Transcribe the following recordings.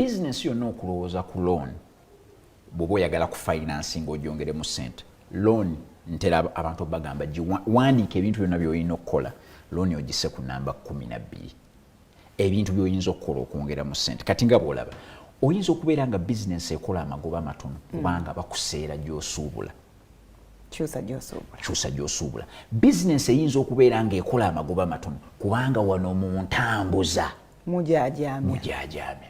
business yonna okulowooza ku loan bw'oba oyagala ku financing ogyongeremu ssente loan ntera abantu bagamba wandiika ebintu byonna by'olina okukola loan ogisse ku namba 12 ebintu by'oyinza okukola okwongeramu ssente kati nga bw'olaba oyinza okubeera nga business ekola amagoba matono kubanga bakuseera gy'osuubula kyusa gy'osuubula business eyinza okubeera nga ekola amagoba matono kubanga wano mu ntambuza mujaajamye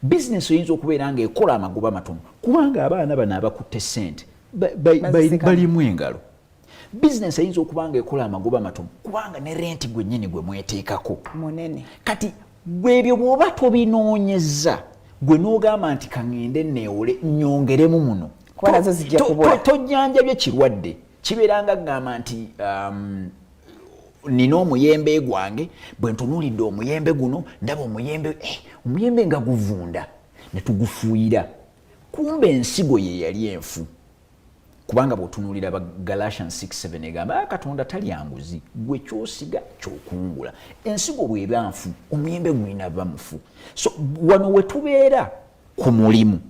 business eyinza okubeera nga ekola amagoba matono kubanga abaana bano abakutte ssente balimu engalo business eyinza okuba nga ekola amagoba matono kubanga ne renti gwennyini gwe mweteekako munene kati bwebyo bw'oba tobinoonyeza gwe n'ogamba nti kaŋŋende neewole nnyongeremu muno tojjanjabye kirwadde kibeeranga gamba nti nina omuyembe gwange bwe ntunuulidde omuyembe guno ndaba omuyembe nga guvunda ne tugufuuyira kumbe ensigo ye yali enfu kubanga bw'otunuulira ba Galatians 6:7 egamba Katonda talya nguzi gwe kyosiga kyokungula ensigo bw'eba nfu omuyembe gulina ba mufu so wano we tubeera ku mulimu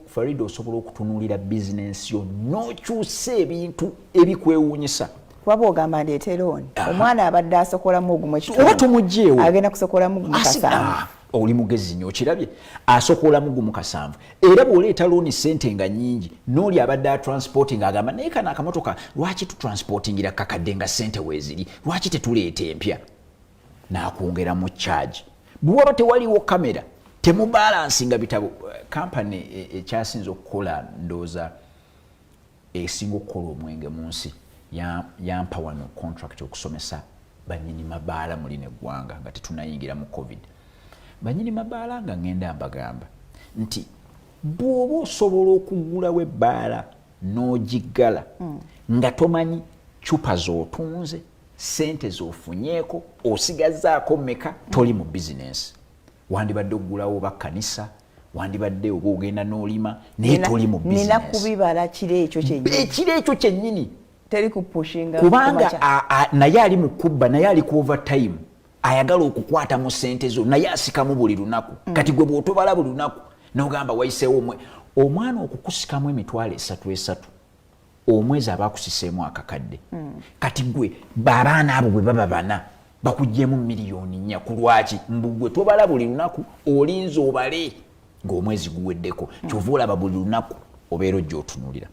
Farida osobola okutunuulira bizinensi yo n'okyusa ebintu ebikwewuunyisa kuba ogamba ndeete looni omwana abadde asokolamu ogumu oba tomugjeewo agenda kusokolamu gumu kasanvu oli mugezi nnyo okirabye asokolamu gumu kasanvu era bw'oleeta looni ssente nga nnyingi n'oli abadde atransporting agamba naye kana akamotoka lwaki tutransportingira kakadde nga ssente weeziri lwaki tetuleeta empya n'akwongeramu charge bw'oba tewaliwo kamera temubalansinga bitabo kampani ekyasinza okukola ndooza esinga okukola omwenge mu nsi yampa wano contract okusomesa banyini mabaala mu lino eggwanga nga tetunayingira mu covid banyini mabaala nga ngenda mbagamba nti bw'oba osobola okugulawo ebbaala n'ogiggala nga tomanyi cupa z'otunze ssente z'ofunyeeko osigazaako mmeka toli mu bizinensi wandibadde okugulawo oba kkanisa wandibadde oba ogenda n'olima naye toli mu bizinensi nina kubibala kiro ekyo kyennyini teri kupushinga kubanga naye ali mu kubba naye ali ku overtime ayagala okukwata mu ssente zo naye asikamu buli lunaku kati gwe bw'otobala buli lunaku n'ogamba wayiseewo omwana okukusikamu emitwalo 3 omwezi aba akusiseemu akakadde kati gwe abaana abo bwe baba bana bakuggyemu miliyoni 4 ku lwaki mbugwe tobala buli lunaku olinza obale ng'omwezi guweddeko kyova olaba buli lunaku obeera ojja otunuulira